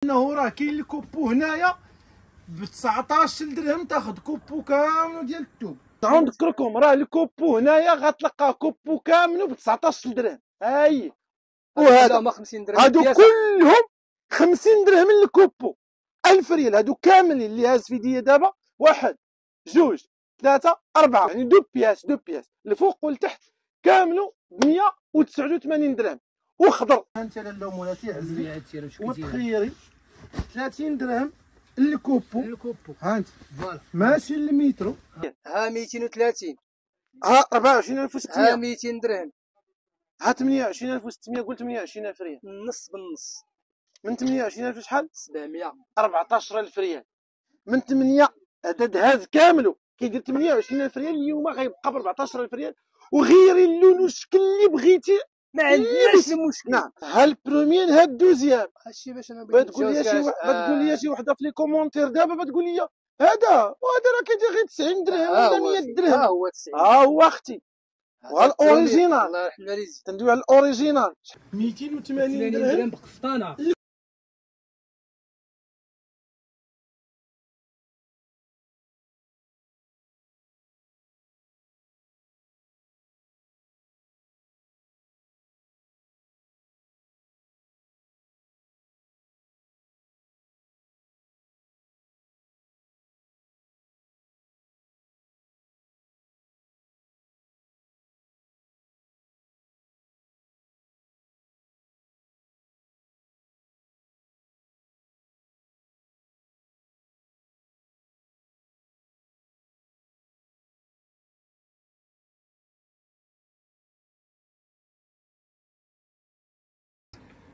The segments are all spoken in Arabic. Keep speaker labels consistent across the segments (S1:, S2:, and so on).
S1: انه راه كاين الكوبو هنايا ب 19 درهم تاخذ كوبو كامل ديال الثوم. نذكركم راه الكوبو هنايا غتلقاه كوبو كامل ب 19 درهم. هاي وهذا
S2: 50 درهم
S1: هادو كلهم 50 درهم الكوبو. 1000 ريال هادو كاملين اللي هاز في يديا دابا. 1 2 3 4 يعني دو بياس الفوق والتحت كاملو ب 189 درهم. وخضر انت لاله مولاتي عزلي وتخيري 30 درهم الكوبو. ها انت
S2: فوالا
S1: ماشي المترو.
S2: ها 230
S1: ها 24600
S2: ها 200 درهم
S1: ها 28600. قلت 28000 ريال
S2: النص بالنص
S1: من 28000 شحال
S2: 700
S1: 14000 ريال من 8. عدد هاز كامله كيدير 28000 ريال. اليوم غيبقى ب 14000 ريال وغيري اللون والشكل اللي بغيتي
S2: ما عندناش المشكل.
S1: نعم ها البروميير ها الدوزيام.
S2: هادشي باش انا بغيت
S1: بتقول لي شي وحده في لي كومونتير دابا بتقول لي هذا راه كيدير غير 90 درهم ولا 100 درهم.
S2: ها هو 90
S1: ها هو اختي وها الاوريجينال.
S2: الله يرحم الوالدين
S1: تندوي على الاوريجينال 280 درهم
S2: بقسطانه.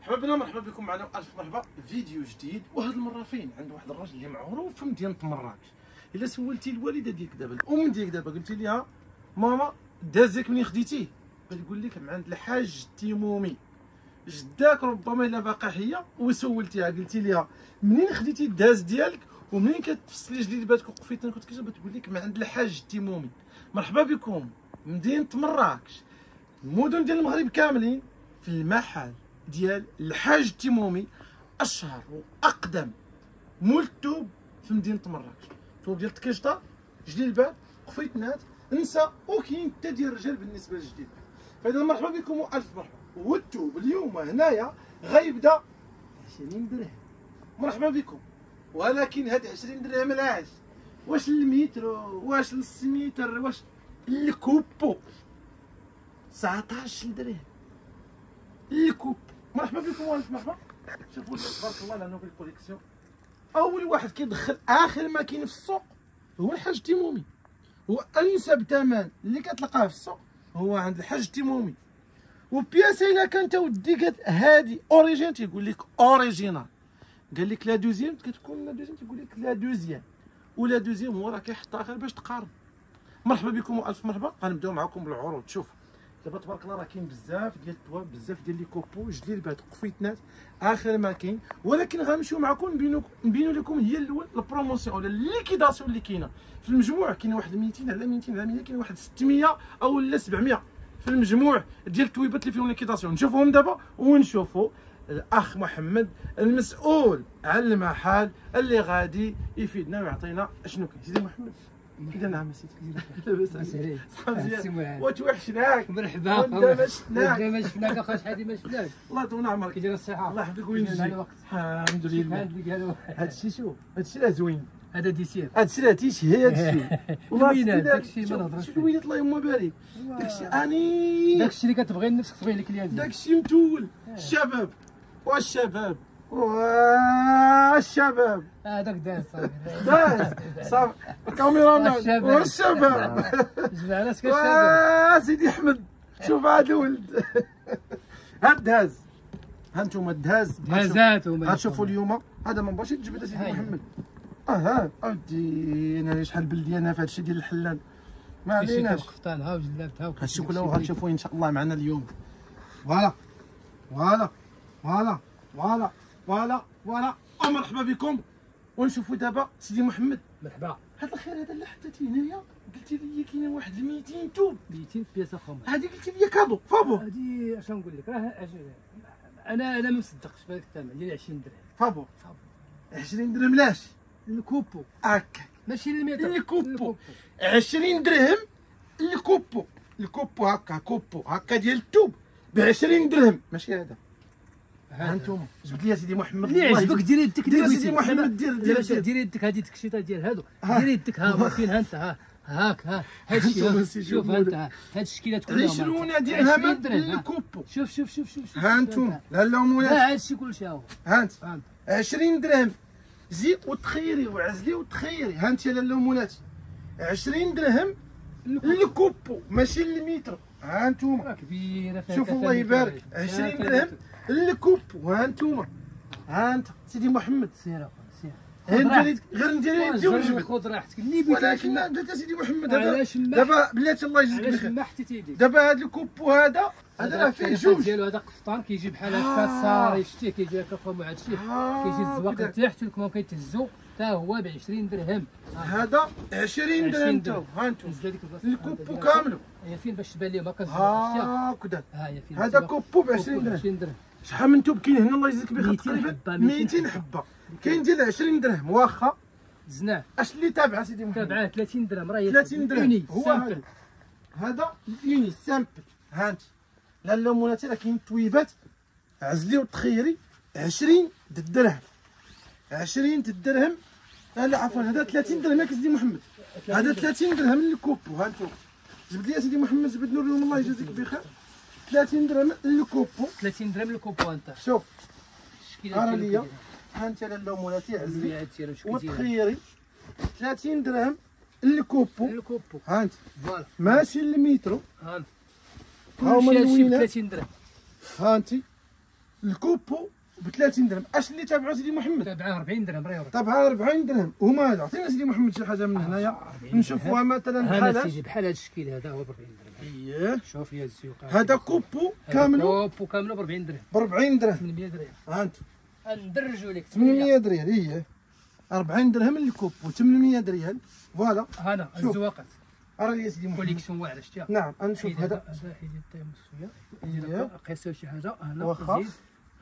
S1: حبابنا مرحبا بكم معنا والف مرحبا. فيديو جديد وهاد المره فين عند واحد الراجل اللي معروف في مدينه مراكش. الا سولتي الوالده ديالك دابا الام ديالك دابا قلتي ليها ماما دازك منين خديتيه غتقول لك من عند الحاج التيمومي. جداك ربما الا باقا حيه وسولتيها قلتي ليها منين خديتي الداز ديالك ومنين كتفصلي جليباتك وقفيتك كنت كتجي تقول لك من عند الحاج التيمومي. مرحبا بكم مدينه مراكش المدن ديال المغرب كاملين في المحل ديال الحاج التيمومي اشهر واقدم مول الثوب في مدينه مراكش. الثوب ديال التكشطه جليبات قفيتنات نساء وكاين حتى ديال الرجال بالنسبه للجليبات. فاذا مرحبا بكم والف مرحبا. والثوب اليوم هنايا غيبدا 20 درهم. مرحبا بكم. ولكن هاد 20 درهم لاش واش المترو واش نص متر واش الكوبو 19 درهم الكوب. مرحبا بكم والف مرحبا. شوفوا تبارك الله لانه في الكوليكسيون. اول واحد كيدخل اخر ما كاين في السوق هو الحاج التيمومي. هو انسب ثمن اللي كتلقاه في السوق هو عند الحاج التيمومي. وبياسه الا كانت ودي قالت هادي اوريجين تيقول لك اوريجينال. قال لك لا دوزيام كتكون لا دوزيام تيقول لك لا دوزيام. ولا دوزيام هو راه كيحطها غير باش تقارن. مرحبا بكم والف مرحبا. غنبداو معكم بالعروض. شوف دابا تبارك الله راه كاين بزاف ديال الثواب بزاف ديال لي كوبو جليبات قفيتنات اخر ما كاين. ولكن غنمشيو معكم نبينوا لكم هي الاول البروموسيون ولا الليكيداسيون اللي كاينه في المجموع. كاين واحد 200 على 200 على 100 كاين واحد 600 او لا 700 في المجموع ديال التويبات اللي فيهم ليكيداسيون. نشوفوهم دابا ونشوفوا الاخ محمد المسؤول عن المحل اللي غادي يفيدنا ويعطينا شنو كاين. سيدي محمد كذا نعم سيدي لاباس عليك صحاب مزيان وتوحشناك.
S2: مرحبا
S1: ودابا شفناك
S2: ما شفناك اخا شحال ما شفناك.
S1: الله يطول عمرك
S2: كي داير الصحه
S1: الله يحفظك وينجيك. الحمد لله. هادشي شوف هادشي راه زوين.
S2: هذا ديسير
S1: هادشي راه تيشهي هادشي
S2: الوينات داكشي ما نهضرش فيه.
S1: الوينات الله يما بارك. داكشي اني
S2: داكشي اللي كتبغي لنفسك تبغيه للكليان ديالك.
S1: داكشي متول. الشباب والشباب والشباب
S2: هذاك داز صافي
S1: داز صافي الكاميرامان والشباب
S2: جمع راسك الشباب.
S1: سيدي احمد شوف هذا الولد هاد دهاز. ها انتم الدهاز
S2: دهازات هما
S1: غتشوفوا اليوم هذا ما بغاش يتجبد سيدي محمد. ها اودي انا شحال بلدي انا في هادشي ديال الحلال ما عليناش.
S2: قفطانها وجلابتها
S1: هادشي كله غتشوفوه ان شاء الله معنا اليوم. فوالا فوالا فوالا فوالا فوالا فوالا. مرحبا بكم. ونشوفوا دابا سيدي محمد.
S2: مرحبا.
S1: هذا الخير هذا اللي حطيتيه هنايا قلتي لي كاين واحد 200 توب
S2: 200 بياسه خمر.
S1: هذه قلتي لي كادو فابور.
S2: هذه اش نقول لك راه انا ما مصدقش بهذاك الثمن ديال 20 درهم.
S1: فابور 20 درهم لاش
S2: الكوبو
S1: هكاك
S2: ماشي المتر.
S1: الكوبو 20 درهم الكوبو هكا كوبو هكا ديال التوب ب 20 درهم ماشي هذا. ها انتم جبد لي سيدي محمد
S2: اللي عجبك دير يدك
S1: دير سيدي محمد
S2: دير يدك هذه التكشيطه ديال هادو دير يدك ها فين ها انت ها هاك ها هاد الشيء شوف انت هاد الشكيلات كلها
S1: 20 درهم الكوبو.
S2: شوف
S1: ها انتم لا لا مولاي
S2: لا هادشي كلشي ها هو
S1: ها انت 20 درهم زيد وتخيري وعزلي وتخيري. ها انت لاله مولاتي 20 درهم الكوبو ماشي المتر. ها انتم
S2: كبيره
S1: شوف الله يبارك 20 درهم الكوبو. ها انتم ها انت سيدي محمد
S2: سير
S1: غير ندير يدي ونجبد
S2: خذ راحتك اللي بغيتي.
S1: ولكن لا بدا سيدي محمد
S2: علاش
S1: دابا بلاتي الله يجزيك
S2: علاش
S1: بخير.
S2: ما حطيتي يديك
S1: دابا هذا الكوبو هذا راه فيه جوج
S2: ديالو هذا قفطان كيجي بحال هكا صاري شتيه كيجي هكا فوق مع هادشي كيجي الزواق لتحت لكم كيتهزو حتى هو ب 20 درهم.
S1: هذا 20 درهم تا ها انتم الكوبو كامل.
S2: هي فين باش تبان لهم هكا
S1: هكذا
S2: ها هي فين
S1: هذا كوبو ب 20 درهم. شحال من توب كاين هنا الله يجزيك بخير؟ تقريبا 200 حبه كاين ديال 20 درهم واخا
S2: دزناه.
S1: اش اللي تابعه سيدي محمد؟
S2: تابعه 30 درهم راه هي
S1: 30 درهم هو هذا اليوني سامبل. ها انت لاله مولاتي راه كاين تويبات عزلي وتخيري 20 درهم 20 درهم. لا عفوا هذا 30 درهم ياك سيدي محمد. هذا 30 درهم الكوبو. ها انتم جبد لي سيدي محمد جبد نوريهم الله يجازيك بخير. 30 درهم الكوبو
S2: 30 درهم الكوبو انت
S1: شوف
S2: الشكيله
S1: ارى ليا. ها انت لاله مولاتي عزلي وتخيري 30 درهم الكوبو. ها انت
S2: فوالا
S1: ماشي المترو.
S2: ها انت
S1: ها هما اللوينات
S2: 30 درهم.
S1: ها انت الكوبو ب 30 درهم. اش اللي تابعوا سيدي محمد؟
S2: تابعه 40 درهم راه
S1: تابعها 40 درهم. وما هذا عطينا سيدي محمد شي حاجه من هنايا نشوفوها مثلا
S2: هذا
S1: بحال
S2: سيدي بحال هذا الشكل هذا هو ب 40 درهم.
S1: اييه
S2: شوف لي الزيوق
S1: هذا كوبو كاملو
S2: كوبو كاملو ب 40 درهم
S1: ب 40 درهم
S2: 800 درهم.
S1: ها انت
S2: ندرجوا لك
S1: 800 ريال. اييه 40 درهم الكوبو 800 ريال فوالا.
S2: هذا
S1: شوف.
S2: الزواقات
S1: ارى لي سيدي محمد
S2: كوليكسيون واعره شتيها.
S1: نعم نشوف هذا
S2: حيد التايم
S1: إيه.
S2: قيسوا شي حاجه هنا
S1: واخا.
S2: زيد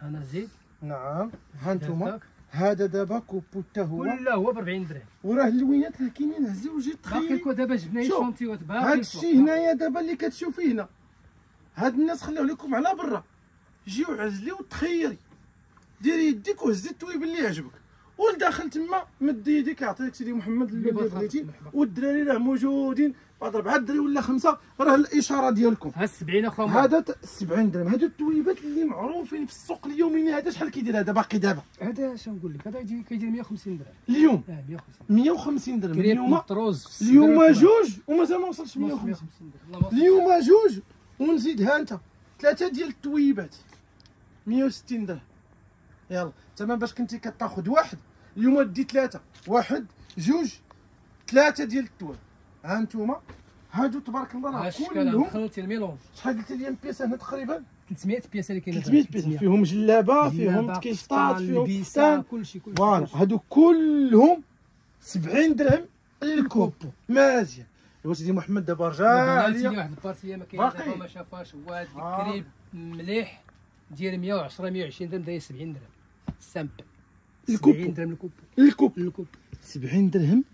S2: هنا زيد
S1: نعم. ها انتم هذا دابا كوبو حتى هو
S2: كله هو ب 40 درهم.
S1: وراه اللوينات راه كاينين هزي وجي
S2: باقي
S1: تخيل.
S2: لكم دابا جبنا شونتيوات باقي
S1: هاد الشيء هنايا دابا اللي كتشوفيه هنا هاد الناس خليوه لكم على برا. جيو عزلي وتخيري ديري يديك وهزي التويب اللي يعجبك والداخل تما مد يديك يعطيك سيدي محمد اللي بغيتي. والدراري راه موجودين بعد 4 دراري ولا 5 راه الاشاره ديالكم.
S2: ها 70 اخويا
S1: هذا 70 درهم. هادو التويبات اللي معروفين في السوق اليومي. هذا شحال كيدير هذا باقي دابا؟
S2: هذا اش نقول لك هذا كيدير 150 درهم
S1: اليوم
S2: 150
S1: درهم. اليوم
S2: اليوم
S1: جوج ومازال ما وصلش 150
S2: درهم.
S1: اليوم جوج ونزيد ها انت 3 ديال التويبات 160 درهم. يلا تمام باش كنتي كتاخذ واحد اليوم دي 3 1 2 3 ديال التواب. ها انتوما هادو تبارك الله راه كلهم
S2: خلطتي الميلونج.
S1: شحال قلت لي بياسه هنا تقريبا
S2: 300 بياسه اللي كاينه
S1: 300 بياسه فيهم جلابه فيهم تكيشطات فيهم فستان
S2: كلشي
S1: فوالا. هادو كلهم 70 درهم الكوبو. مزيان ايوا سيدي محمد دابا رجع لي
S2: واحد البارتيه ما كاين دابا ما شافاش هو هذا الكريب مليح ديال 110 120 درهم داير 70 درهم سامبل.
S1: الكوبو
S2: 70 درهم الكوبو.
S1: الكوبو 70 درهم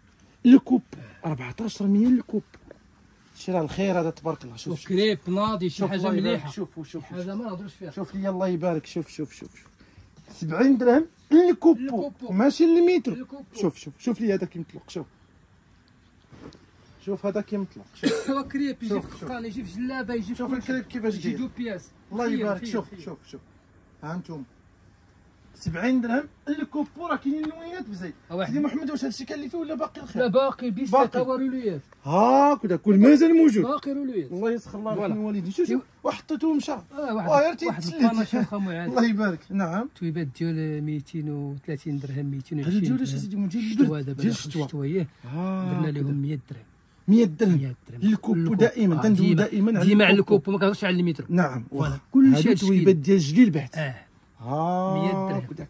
S1: الكوبو 1400 الكوبو. شي راه الخير هذا تبارك الله. شوف
S2: كريب ناضي شي حاجه مليحه.
S1: شوف
S2: حاجه ما نهضروش فيها.
S1: شوف لي الله يبارك. شوف 70 درهم الكوبو ماشي المتر. شوف لي هذا كيمطلق. شوف هذا كيمطلق.
S2: هو كريب يجي في قفطان يجي في جلابه يجي في
S1: شوف الكريب كيفاش
S2: يجي
S1: داير.
S2: 2 بياس
S1: الله يبارك. شوف ها انتم 70 درهم الكوبو. راه كاينين لوينات بزاف سيدي محمد. واش هادشي كان اللي فيه ولا باقي الخير؟
S2: لا باقي بيسات هو روليات
S1: هاكذا كل مازال موجود.
S2: باقي روليات.
S1: الله يسخر الله يرحم الوالدين. شوف وحطيتو مشى.
S2: واحد القماشه واخا عاد
S1: الله يبارك. نعم
S2: تويبات ديال 230 درهم 220
S1: هذا ديال واش سيدي
S2: ديال الشتوى هي درنا لهم 100 درهم
S1: 100 درهم الكوبو. دائما تندوي
S2: ديما على الكوبو ما كنهضرش على المترو.
S1: نعم
S2: فوالا كلشي
S1: هادو تويبات ديال الجليل بحت.
S2: 100 درهم.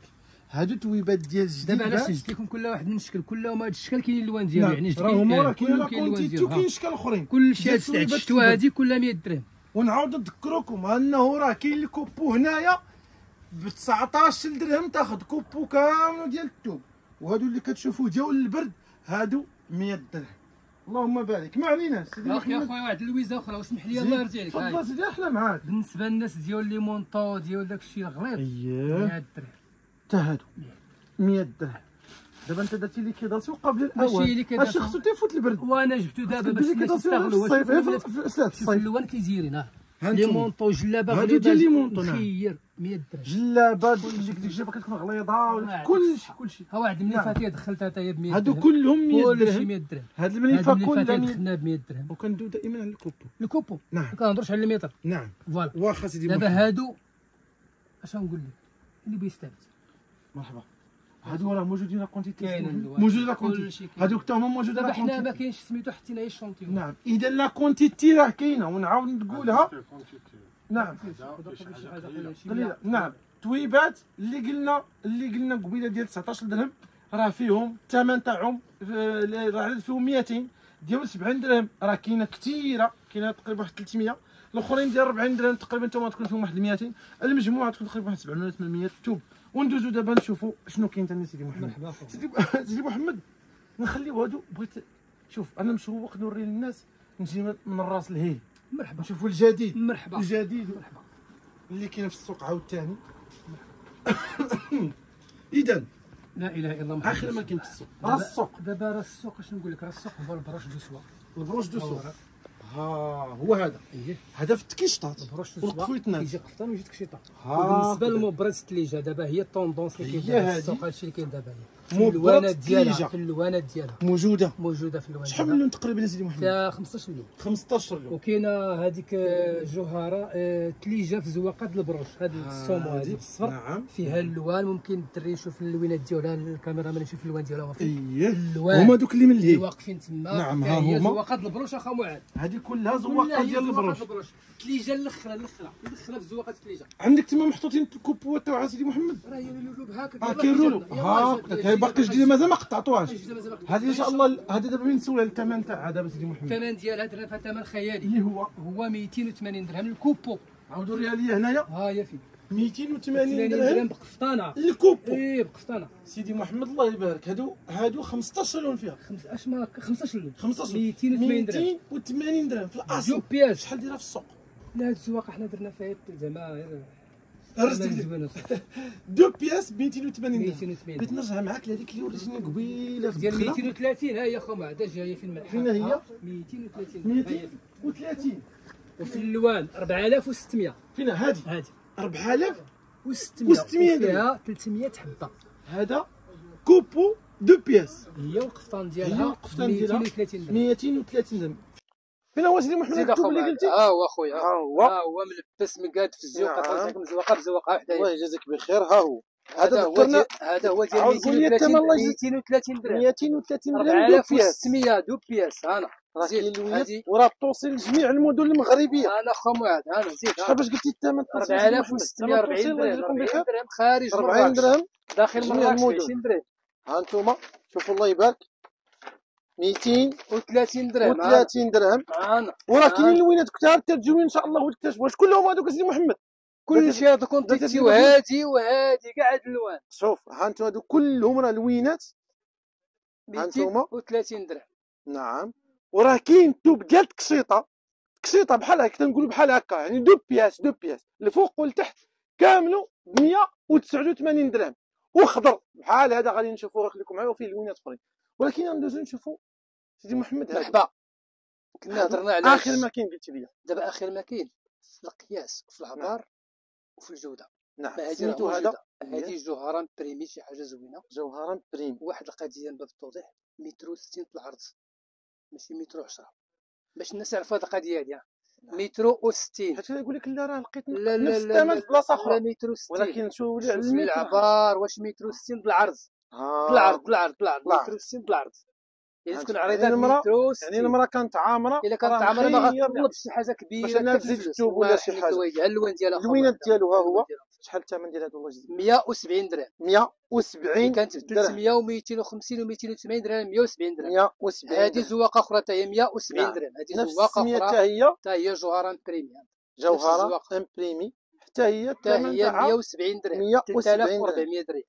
S1: هادو تويبات ديال الجليل.
S2: دابا علاش جبت لكم كل واحد من الشكل كلهم هاد الشكل كاين الالوان ديالو يعني
S1: راه كاين لا كونتيتي وكاين اشكال اخرين.
S2: كلشي هاد الشتوى هادي كلها 100 درهم.
S1: ونعاود نذكركم انه راه كاين الكوبو هنايا ب 19 درهم تاخذ كوبو كامل ديال الثوب. وهادو اللي كتشوفوا ديال البرد هادو 100 درهم. اللهم بارك. ما عليناش سيدي محمد.
S2: يا خويا واحد اللويزه اخرى واسمح لي الله يرضي عليك.
S1: تفضل سيدي احنا معاك.
S2: بالنسبه للناس ديال لي مونطو ديال داكشي الغليظ 100 درهم
S1: حتى هادو 100 درهم. دابا انت درتي ليكيداسيون قبل الاوان.
S2: ماشي ليكيداسيون،
S1: خصو تيفوت البرد.
S2: وانا جبتو دابا باش الناس يستغلوا.
S1: في الصيف
S2: الالوان كيزيرين لي مونطو جلابه
S1: هادو ديال لي مونطو
S2: مخير 100 درهم.
S1: جلابه ديك الجلابه كتكون غليظه كلشي.
S2: ها واحد ملي فاتيه دخلتها حتى هي ب 100 درهم.
S1: هادو كلهم 100 درهم.
S2: كلشي 100 درهم.
S1: هاد المليفه كلها
S2: دخلنا ب 100 درهم.
S1: وكندوي دائما على
S2: الكوبو.
S1: نعم.
S2: ما كنهضرش على المتر.
S1: نعم.
S2: فوالا.
S1: واخا سيدي
S2: دابا هادو اش نقول لك اللي بيستافد.
S1: مرحبا. هادو راه موجودين لا كونتيتي.
S2: كاينين
S1: موجود لا كونتيتي. هادوك حتى هما موجودين لا
S2: دابا
S1: كونتيتي.
S2: حنا ما كاينش سميتو حطينا هي الشونتيون.
S1: نعم. اذا لا كونتيتي راه كاينه ونعاود نقولها. نعم. قليله. نعم. تويبات اللي قلنا قبيله ديال 19 درهم راه فيهم الثمن تاعهم راه فيهم 200 ديال 70 درهم. راه كاينه كثيره، كاينه تقريبا واحد 300. الاخرين ديال 40 درهم تقريبا انتما تكون فيهم واحد 200. المجموعه تكون تقريبا واحد 700 800 توب. وندوزو دابا نشوفوا شنو كاين ثاني سيدي محمد.
S2: مرحبا
S1: سيدي محمد نخليو هادو. بغيت شوف انا مشوق نوري للناس نجي من الراس لهيه.
S2: مرحبا.
S1: نشوفوا الجديد.
S2: مرحبا.
S1: الجديد
S2: مرحبا
S1: اللي كاين في السوق عاوتاني. اذا
S2: لا اله الا الله.
S1: اخر ما كاين في السوق راه السوق.
S2: دابا راه السوق اش نقول لك، راه السوق هو البروش دو سوا.
S1: البروش دو سوق ها هو هذا. هذا في التكيشطات والقفويتنات
S2: كيجي قفطان ويجي تكشيطه.
S1: ها
S2: بالنسبه للمبرد الثليجه دابا هي الطوندونس اللي كاين
S1: هي
S2: في السوق.
S1: هادي.
S2: هادشي اللي كاين دابا
S1: مبرد
S2: الوانات ديالها.
S1: الثليجة.
S2: في الوانات ديالها
S1: موجوده
S2: في الوانات.
S1: شحال من لون تقريبا يا سيدي محمد؟
S2: فيها 15 لون.
S1: 15 لون.
S2: وكاينه هذيك جوهره ثليجه في زواقات البروش. هذه السومو هذه بالصفر.
S1: نعم.
S2: فيها اللوان. ممكن الدري يشوف اللوينات ديالها، الكاميرا مان يشوف اللوان ديالها.
S1: اييه
S2: اللوان
S1: هما دوك اللي من
S2: اللي
S1: الهي.
S2: واقفين تما.
S1: نعم ها
S2: هي
S1: هما
S2: زواقات البروش اخا معاد.
S1: هذه كلها زواقات ديال البروش.
S2: ثليجه الاخرى في زواقات الثليجه.
S1: عندك تما محطوطين الكوبوات تاع سيدي محمد.
S2: راه هي اللولوب هكا.
S1: كاين رولو هاكا. هي باقي جديده مازال ما قطعتوهاش. هذه ان شاء الله. هذه دابا من نسولها الثمن تاعها دابا سيدي محمد.
S2: الثمن ديالها درنا فيها ثمن خيالي
S1: اللي هو
S2: 280 درهم الكوبو.
S1: عاودوا لي ليا هنايا.
S2: ها هي فين
S1: 280 درهم
S2: بقفطانه.
S1: الكوبو.
S2: ايه بقفطانه
S1: سيدي محمد الله يبارك. هادو 15 لون فيها.
S2: اش ما 15 لون.
S1: 15
S2: 280 درهم.
S1: 280 درهم في الاصل.
S2: جو بياس.
S1: شحال دايره في السوق؟
S2: لا هاد الزواقه حنا درنا فيها زعما
S1: رزقك
S2: زوينه.
S1: دو بياس ب 280 درهم.
S2: 280
S1: بغيت نرجع معاك لهذيك اللي وريتني قبيله في
S2: ديال
S1: الدخله.
S2: 230. ها هي خو معدا جايه في الملحه.
S1: فين هي؟
S2: 230.
S1: 230.
S2: وفي اللوان 4600.
S1: فين هذه؟
S2: هذه
S1: 4600
S2: فيها 300 حبه.
S1: هذا كوبو دو بياس.
S2: هي القفطان
S1: هي
S2: ديالها
S1: القفطان ديالها
S2: 230 درهم.
S1: 230 درهم. فين هو سيدي محمد الكوب اللي قلتي؟
S2: ها هو اخويا.
S1: ها هو.
S2: ها هو ملبس مقاد في الزيوق. كتوصلكم زواقه بزواقه وحده.
S1: الله يجازيك بخير. ها هو.
S2: هذا هو ديال 230 درهم.
S1: 230 درهم دو بياس.
S2: 4600 دو بياس. انا
S1: راه كاين الويات وراه توصل لجميع المدن المغربيه.
S2: انا خو معاد. انا زيد
S1: شحال باش قلتي الثمن؟
S2: 4640 درهم خارج
S1: 40 درهم
S2: داخل مراكش 20 درهم.
S1: ها انتم شوفوا الله يبارك
S2: 230 درهم.
S1: 230 درهم. وراه كاينين اللوينات كثار تجيو ان شاء الله وتكتشفوا واش كلهم هذوك سيدي محمد.
S2: كلشي هذا كونتيتي وهادي كاع هاد الالوان.
S1: شوف ها انتم هذو كلهم راه لوينات. ها انتم
S2: 230 درهم.
S1: نعم. وراه كاين توب ديال تكشيطه بحال هكا تنقولوا بحال هكا يعني دو بياس الفوق والتحت كامله ب 189 درهم. وخضر بحال هذا غادي نشوفوه. خليكم معايا وفيه لوينات اخرين. ولكن غندوزو نشوفوا سيدي محمد.
S2: مرحبا. كنا هضرنا على
S1: اخر ما كاين قلتي لي.
S2: دابا اخر ما كاين في القياس وفي العبار وفي الجوده.
S1: نعم.
S2: سميتو هذا. هذه جوهره بريمي شي حاجه زوينه.
S1: جوهره بريم.
S2: واحد القضيه من باب التوضيح. مترو 60 في العرض ماشي مترو 10 باش الناس يعرفوا هاد القضيه ديالها. مترو 60.
S1: حيت يقول لك لا راه لقيت
S2: نفس
S1: الثمن في بلاصه اخرى.
S2: مترو 60.
S1: ولكن شوف
S2: في العبار واش مترو 60 بالعرض. بالعرض مترو 60 بالعرض. يعني تكون عريضه مترو 60.
S1: يعني المراه كانت عامره.
S2: الا كانت عامره ما غتطلبش شي حاجه كبيره
S1: باش انا تزيد الثوب ولا شي حاجه.
S2: اللوين ديالها
S1: اللوينات ديالو ها هو. شحال الثمن ديال هذا الله يجزيك؟
S2: 170 درهم.
S1: 170
S2: كانت ب 300 و250 و280 درهم. 170 درهم.
S1: 170.
S2: هذه زواقه اخرى حتى هي 170 درهم. هذه زواقه اخرى
S1: حتى هي
S2: جوهره بريمي.
S1: جوهره امبريمي حتى هي الثمن تاعها
S2: 170 درهم،
S1: 170 درهم.
S2: 3400 درهم.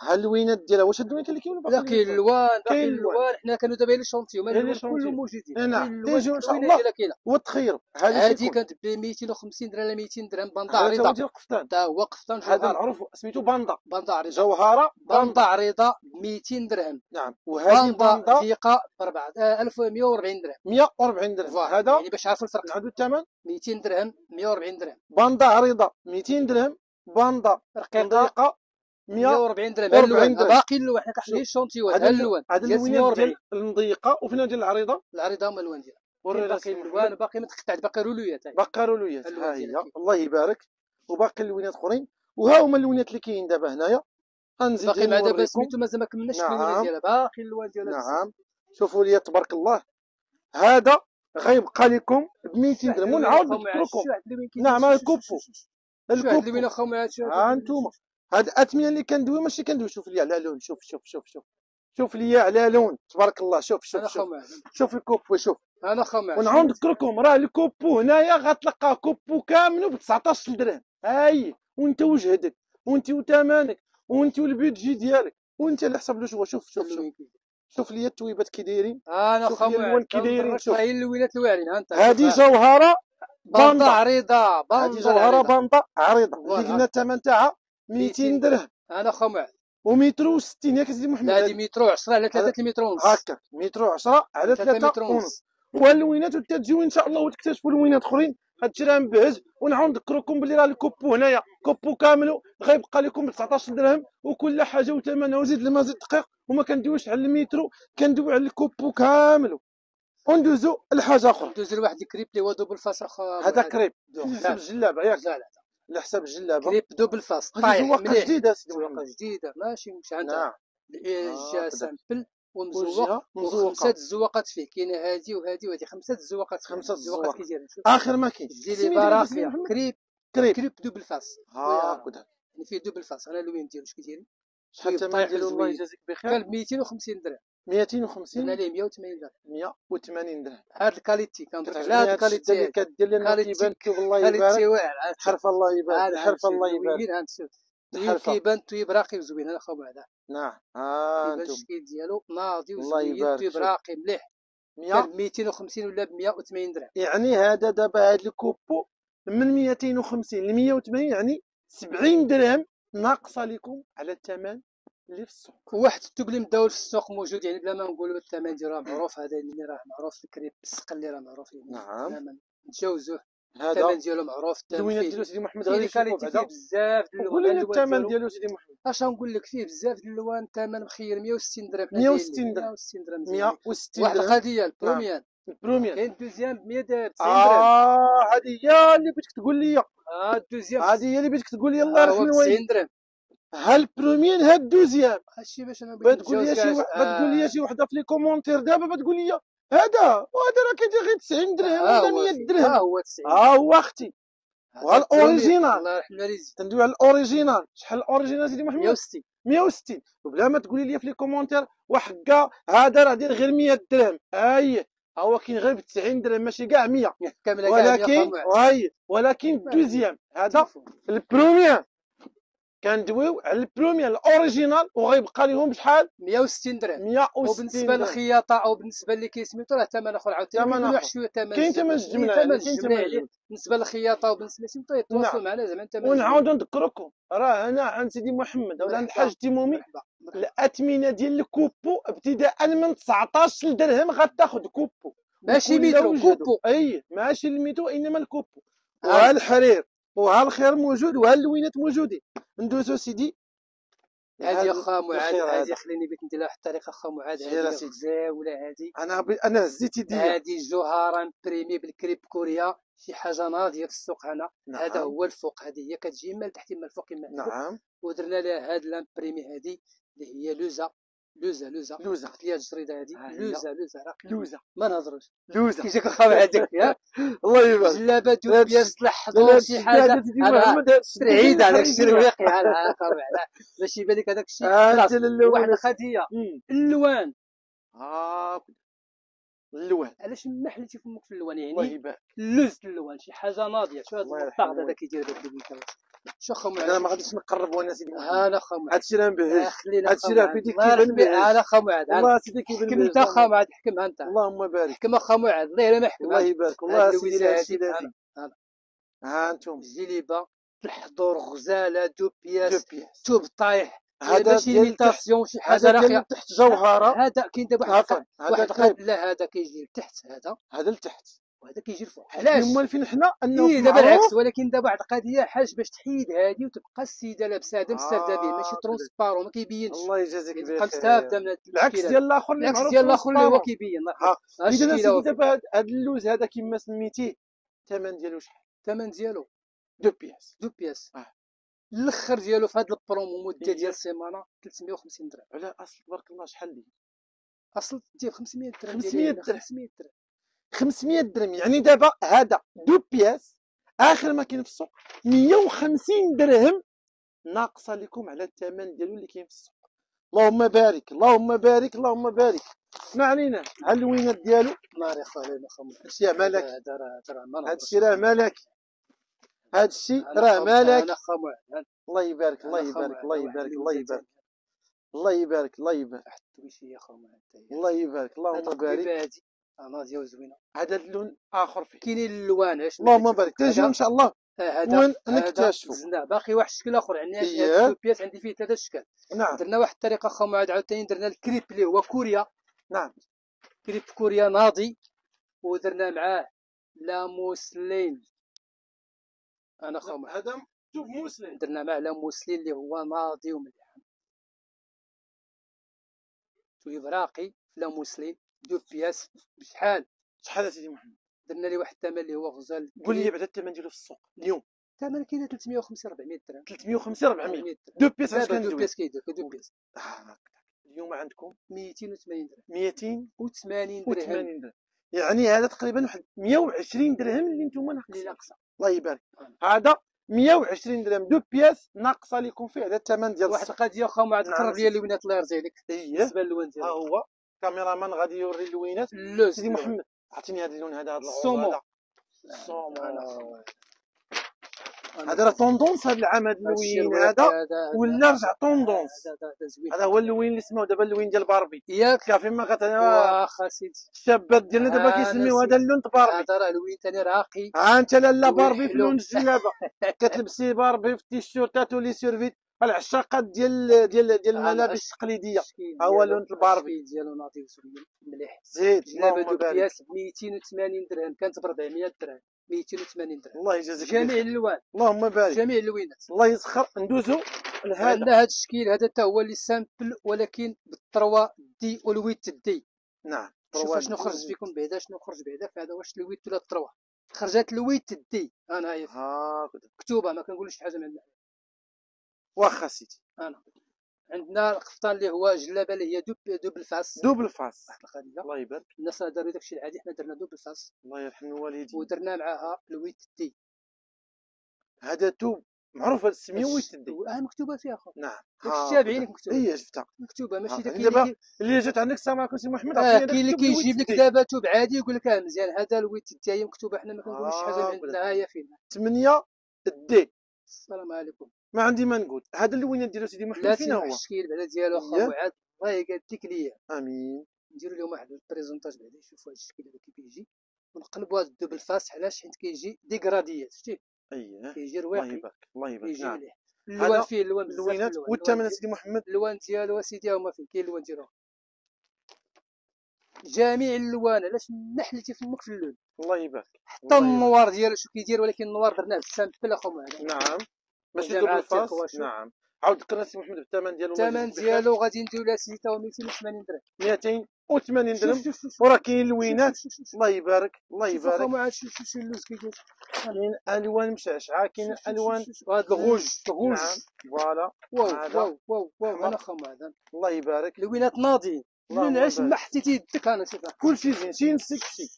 S1: ها اللوينات ديالها واش هاد اللوينات اللي كاينين
S2: لا كاين الالوان، باقي
S1: كاين
S2: الالوان، حنا كانوا دابا لي شونتيو مال
S1: غير لي
S2: الالوان
S1: شونتيو.
S2: كلهم موجودين.
S1: نعم
S2: كاين
S1: تيجيو ان شاء
S2: اللوينات
S1: الله
S2: ديالها كاينه.
S1: وتخيروا
S2: هذه كانت ب 250 درهم لا 200 درهم باندا
S1: هذا هو
S2: عريضه،
S1: ديال القفطان،
S2: حتى هو قفطان
S1: هذا
S2: جوهره.
S1: معروف سميتو باندا،
S2: باندا عريضه،
S1: جوهره
S2: باندا عريضه ب 200 درهم.
S1: نعم. وهذه
S2: باندا
S1: باندا
S2: ضيقه ب 1140 درهم.
S1: 140 درهم.
S2: هذا
S1: هذا
S2: يعني باش عارفوا الفرق.
S1: نعاودوا الثمن
S2: 200 درهم 140 درهم.
S1: باندا عريضه 200 درهم، باندا
S2: رقيقه
S1: ضيقه
S2: 140 درهم.
S1: 140 درهم.
S2: باقي اللوان حنا كنحلي الشونتيوات. هذا اللوان
S1: هذا
S2: ديال
S1: اللوينات
S2: 140.
S1: ديال المضيقه وفينا ديال العريضه.
S2: العريضه هما اللوان ديالها.
S1: ورينا
S2: باقي اللوان باقي ما تقطعت، باقي رولويات.
S1: باقي رولويات.
S2: اللوان
S1: ها هي
S2: ديالها
S1: الله يبارك. وباقي اللوينات اخرين، وها هما اللوينات اللي كاينين دابا هنايا. غنزيد
S2: باقي مع دابا
S1: نوريكم.
S2: سميتو مازال ما كملناش
S1: نعم.
S2: اللوان ديالها، باقي اللوان ديالها.
S1: نعم شوفوا لي تبارك الله. هذا غيبقى لكم ب 200 درهم. ونعاود نذكركم نعم الكوبو
S2: اللوين اخو مع
S1: ها انتوما هاد الاثمنه اللي كندوي ماشي كندوي. شوف لي على لون، شوف شوف شوف شوف شوف لي على لون تبارك الله. شوف شوف شوف شوف الكوبو. شوف
S2: انا خو معاه.
S1: ونعاود نذكركم راه الكوبو هنايا غتلقاه كوبو كامل ب 19 درهم. هاي وانت وجهدك وانت وثمنك وانت والبيدجي ديالك وانت اللي حسب له. شوف شوف شوف شوف لي التويبات كي دايرين.
S2: انا خو معاه
S1: كي دايرين. شوف
S2: هي اللوينات الواعرين. ها انت
S1: هذه جوهره
S2: باندا عريضه.
S1: هذه جوهره باندا عريضه اللي قلنا الثمن تاعها 200 درهم.
S2: انا خو معاه.
S1: ومتر و60 ياك سيدي محمد.
S2: هذه متر 10 على 3 متر ونص.
S1: هكا متر 10 على 3 متر ونص. واللوينات وتجيو ان شاء الله وتكتشفوا لوينات اخرين هادشي مبهج. ونعاود نذكركم بلي راه الكوبو هنايا كوبو كامل غيبقى لكم ب 19 درهم، وكل حاجه وثمنها وزيد لما زيد دقيق. وما كندويوش على المترو، كندويو على الكوبو كامل. وندوزو لحاجه اخرى.
S2: ندوزو لواحد الكريب اللي هو دوبل فاس. اخا
S1: هذا كريب حسب الجلابه ياك على حساب الجلابه.
S2: كريب دوبل فاس
S1: طايح مليح جديده سيدي
S2: محمد. جديده ماشي مش عندها.
S1: نعم
S2: جا سامبل ومزوق وخمسه الزواقات فيه. كاينه هذه وهذه وهذه، خمسه الزواقات.
S1: خمسه الزواقات
S2: كيدير
S1: اخر ما كاين.
S2: ديري باراكيا كريب دوبل فاس.
S1: هاكذا
S2: يعني فيه دوبل فاس. انا اللوين ديالو اش كيدير؟
S1: شحال الثمن ديالو الله يجازيك بخير؟
S2: قال 250 درهم.
S1: 250
S2: درنا ليه 180 درهم.
S1: 180 درهم.
S2: هاد الكاليتي كنضرب على هاد الكاليتي
S1: اللي كدير لنا كيبان الله يبارك. حرف الله يبارك. حرف الله يبارك.
S2: كيبان طيب راقي وزوين. انا خو هذا.
S1: نعم
S2: كيبان الشكل ديالو ناضي وزوين طيب راقي مليح. 250 ولا ب 180 درهم.
S1: يعني هذا دابا هاد الكوبو من 250 ل 180 يعني 70 درهم ناقصه لكم على الثمن اللي في السوق.
S2: واحد التوب اللي مداول في السوق موجود، يعني بلا ما نقولوا الثمن ديالو راه معروف. هذا اللي راه معروف الكريب بالسقل اللي راه معروف.
S1: نعم
S2: بلا ما نتجاوزوه.
S1: هذا
S2: الثمن ديالو معروف.
S1: اللوينات ديالو سيدي محمد غادي
S2: فيه بزاف ديال
S1: الالوان. قول لنا الثمن ديالو سيدي محمد.
S2: اش غنقول لك؟ فيه بزاف ديال الالوان. الثمن مخير 160 درهم.
S1: 160 درهم.
S2: 160 درهم.
S1: 160
S2: واحد
S1: درهم.
S2: القضيه البروميان.
S1: البروميان
S2: كاين الدوزيام ب 190 درهم.
S1: هذه هي اللي بغيتك تقول لي.
S2: الدوزيام
S1: هذه هي اللي بغيتك تقول لي. الله يرحم الوالدين.
S2: 90 درهم.
S1: ها البروميان ها الدوزيام.
S2: هادشي باش انا
S1: بغيت تقول لي بتقول لي شي وحده في لي كومونتير دابا بتقول لي هذا وهذا راه كيدير غير 90 درهم ولا 100 درهم.
S2: هو 90.
S1: هو اختي. وها الاوريجينال.
S2: الله يرحم الوالدين.
S1: تندوي على الاوريجينال. شحال الاوريجينال سيدي محمد؟
S2: 160.
S1: 160. وبلا ما تقولي لي في لي كومونتير وحكا هذا راه داير غير 100 درهم. هو كاين غير ب 90 درهم ماشي كاع 100. ولكن الدوزيام هذا البروميير كندويو على البروميير الاوريجينال وغيبقى لهم بشحال؟
S2: 160 درهم.
S1: 160.
S2: وبالنسبه للخياطه او بالنسبه اللي كيسميتو راه ثمن اخر عاوتاني. كاين واحد شويه ثمن.
S1: كاين ثمن الجمله.
S2: بالنسبه للخياطه وبالنسبه لسميتو يتواصلوا معنا زعما الثمن.
S1: ونعاودو نذكركم راه هنا عند سيدي محمد ولا عند الحاج تيمومي الاثمنه ديال الكوبو ابتداء من 19 درهم غتاخذ كوبو.
S2: ماشي مترو كوبو.
S1: ماشي المترو انما الكوبو. وها الحرير وها الخير موجود وها اللوينات موجودين. ندوزو سيدي.
S2: هادي اخا معاد. هادي خليني بك ندير لها واحد الطريقه اخا معاد. هادي زاوله. هادي
S1: انا هزيت يديا.
S2: هادي جوهره بريمي بالكريب كوريا. شي حاجه ناضيه في السوق هنا. هذا هو الفوق. هذه هي كتجي من تحت من الفوق من الفوق.
S1: نعم.
S2: ودرنا لها هاد لامبريمي هادي اللي هي لوزه. قلت لي هاد الجريده هادي لوزه ما نهضروش. كيجيك الخبر هذاك
S1: الله يبارك.
S2: جلابه دوبيا تلحظوا شي حاجه بعيد على داك الشيء الواقع. باش يبان لك هذاك الشيء. واحد الخديه اللوان.
S1: اللوان
S2: علاش ما حليتي فمك في اللوان؟
S1: الله
S2: يعني
S1: يبارك.
S2: اللوز اللوان شي حاجه ناضيه. شو هذا الطاغ هذا كيدير داك اللي شو اخا معاذ
S1: انا ما غاديش نقرب وانا سيدي محمد.
S2: انا اخا معاذ
S1: هادشي راه مبهج،
S2: خلينا
S1: هادشي راه في ديك
S2: كيبان
S1: كيبان
S2: انا اخا معاذ
S1: والله سيدي كيبان
S2: حكم انت اخا معاذ حكمها انت
S1: اللهم بارك.
S2: حكم اخا معاذ الله الا ما حكم
S1: الله يبارك والله سيدي
S2: اللويسه
S1: هادشي
S2: هذه
S1: لازم. ها انتم
S2: الجليبه الحضور غزاله دو
S1: دو
S2: بياس
S1: بياس.
S2: توب طايح
S1: هذا
S2: ماشي
S1: ديال
S2: ليميتاسيون شي حاجه
S1: هذا
S2: راقيه
S1: ديال تحت جوهره.
S2: هذا كاين دابا
S1: عفوا
S2: واحد
S1: هذا قريب،
S2: لا هذا كيجي لتحت
S1: هذا لتحت
S2: وهذا كيجي الفوق علاش
S1: امال فين حنا انه
S2: إيه دابا العكس ولكن دابا واحد القضيه حاج باش تحيد هذه وتبقى السيده لابسه هذا مستافده به ماشي ترونسبارون ما كيبينش
S1: الله يجازيك بخير.
S2: تبقى مستافده من هذا
S1: العكس ديال الاخر اللي
S2: العكس
S1: معروف
S2: ديال الاخر اللي هو
S1: ترونسبارون.
S2: كيبين
S1: اذا
S2: الشكل
S1: سيدي
S2: هو
S1: دابا هذا اللوز هذا كيما سميتيه الثمن ديالو شحال؟
S2: الثمن ديالو
S1: دو بياس.
S2: دو بياس
S1: آه.
S2: الاخر ديالو في هذا البرومو مده
S1: إيه.
S2: ديال السيمانه 350 درهم
S1: على اصل تبارك الله شحال لي؟
S2: اصل ديال 500 درهم
S1: 500 درهم.
S2: 500 درهم
S1: 500 درهم يعني دابا هذا دو بياس اخر ما كاين في السوق 150 درهم ناقصه لكم على الثمن ديالو اللي كاين في السوق. اللهم بارك اللهم بارك اللهم بارك. ما علينا على اللوينات ديالو.
S2: ناري خالي ما خمر
S1: هادشي راه مالك،
S2: هذا راه
S1: هادشي راه مالك، هادشي راه مالك.
S2: انا خمر
S1: الله يبارك الله يبارك الله يبارك الله يبارك الله يبارك الله يبارك
S2: ويشي يا خمر
S1: الله يبارك اللهم بارك.
S2: هذه انا ديال زوينه
S1: هذا اللون اخر فيه
S2: كاينين اللوان علاش
S1: اللهم بارك تجيو ان شاء الله
S2: هذا
S1: ونكتشفوا.
S2: زدنا باقي واحد الشكل اخر عندنا
S1: إيه.
S2: هاد بياس عندي فيه ثلاثه اشكال.
S1: نعم
S2: درنا واحد الطريقه خمر عاوتاني درنا الكريب اللي هو كوريا.
S1: نعم
S2: كريب كوريا ناضي ودرنا معاه لا موسلين. انا خمر
S1: هذا شوف مسلم
S2: درنا معاه لا موسلين اللي هو ناضي ومليح تويب راقي لا موسلين دو بياس بشحال
S1: شحال سيدي محمد؟
S2: درنا ليه واحد الثمن اللي هو غزال.
S1: قول لي بعد الثمن ديالو في السوق اليوم.
S2: الثمن كاين 350 400 درهم
S1: 350 400 دو بياس. اش
S2: دو
S1: كندوي
S2: بياس كيدير دو بياس
S1: اليوم عندكم
S2: 280 درهم
S1: 280
S2: درهم
S1: درهم يعني هذا تقريبا واحد 120 درهم اللي نتوما
S2: اللي ناقصه.
S1: الله يبارك. هذا 120 درهم دو بياس ناقصه لكم فيه هذا الثمن ديال
S2: واحد
S1: السوق.
S2: القضيه اخرى مع
S1: نعم.
S2: تقرب لي اللوينات الله يرضي عليك
S1: هي
S2: بالنسبه للوان
S1: ها
S2: ديالو
S1: هو كاميرامان غادي يوري اللوينات.
S2: اللوز
S1: سيدي محمد عطيني هذا اللون هذا الغوز
S2: الصومو.
S1: هذا الصومو. هذا راه طوندونس هذا العام هذا اللوين هذا ولا رجع طوندونس. هذا هو اللوين اللي سموه دابا اللوين ديال باربي
S2: ياك
S1: كافي ما
S2: واخا سيدي
S1: الشابات ديالنا دابا كيسميو هذا اللون باربي.
S2: هذا راه لوين ثاني راقي.
S1: ها انت لالا باربي
S2: لوين
S1: في لون
S2: حلو.
S1: الجلابه كتلبسي باربي في التيشيرتات ولي سيرفيت العشاقات ديال الملابس التقليديه. ها هو لون الباربي
S2: ديالو ناضي وزوين مليح.
S1: زيد
S2: جلابه
S1: اللهم
S2: دو
S1: بارك.
S2: بياس ب 280 درهم كانت ب 400 درهم 280 درهم
S1: الله يجازيك
S2: جميع
S1: بخير.
S2: الالوان
S1: اللهم بارك
S2: جميع اللوينات.
S1: الله يسخر. ندوزو لهذا.
S2: عندنا هذا الشكل هذا حتى هو اللي سامبل ولكن بالتروا دي والويت دي.
S1: نعم
S2: شوف شنو خرج فيكم بعدا شنو خرج بعدا فهذا واش الويت ولا التروا. خرجت الويت دي انا هي مكتوبه ما كنقولش شي حاجه من عندنا
S1: واخا سيدي.
S2: انا عندنا القفطان اللي هو جلابه اللي هي دوبل فاس.
S1: دوبل فاس
S2: واحد القضيه
S1: الله يبارك.
S2: الناس راه داروا داكشي العادي حنا درنا دوبل فاس
S1: الله يرحم الوالدين.
S2: ودرنا معاها الويت دي.
S1: هذا توب معروف هذا السميه ويت دي.
S2: مكتوبه فيها اخو.
S1: نعم
S2: داك بعينك مكتوبه.
S1: هي شفتها
S2: مكتوبه ماشي داك
S1: دابا اللي جات عندك السلام عليكم سي محمد.
S2: كاين اللي كيجيب لك دابا توب عادي يقول لك مزيان هذا الويت ديالي مكتوبه حنا ما كنقولوش شي حاجه من عندنا. ها هي فين
S1: 8 دي.
S2: السلام عليكم.
S1: ما عندي ما نقول. هذا اللوين ديالو سيدي محمد فين هو؟
S2: الشكل بعدا ديالو اخا معاد الله يقاديك ليا.
S1: امين.
S2: نديرو لهم واحد البريزونطاج بعدا يشوفوا هذا الشكل هذا كيف كيجي ونقلبوا هذا الدوبل فاس علاش حيت كيجي ديغراديات شتي
S1: اييه
S2: كيجي
S1: الله
S2: رواقي
S1: يبارك الله يبارك.
S2: كيجي
S1: نعم
S2: مليح. اللوان فيه اللوان
S1: اللوينات والثمن سيدي محمد.
S2: اللوان ديالو اسيدي هما فين كاين اللوان ديالو جميع اللوان علاش نحلتي فمك في اللون.
S1: الله يبارك.
S2: حتى النوار ديالو شو كيدير ولكن النوار درناه بالسامبل اخو معنا.
S1: نعم ماشي دوبل فاس. نعم عاود ذكرنا سي محمد بالثمن ديالو.
S2: الثمن ديالو غادي نديرو لها 280 درهم
S1: 280 درهم. وراه كاين اللوينات الله يبارك الله يبارك.
S2: ما عاد شوف اللوز كيدير
S1: كاين الوان مشعشعه كاين الوان
S2: هذا الغوج
S1: نعم فوالا.
S2: واو واو واو انا خا هذا
S1: الله يبارك.
S2: اللوينات ناضيين نعيش ما حطيتي يدك انا شوفها
S1: كلشي زين شي نسيك شي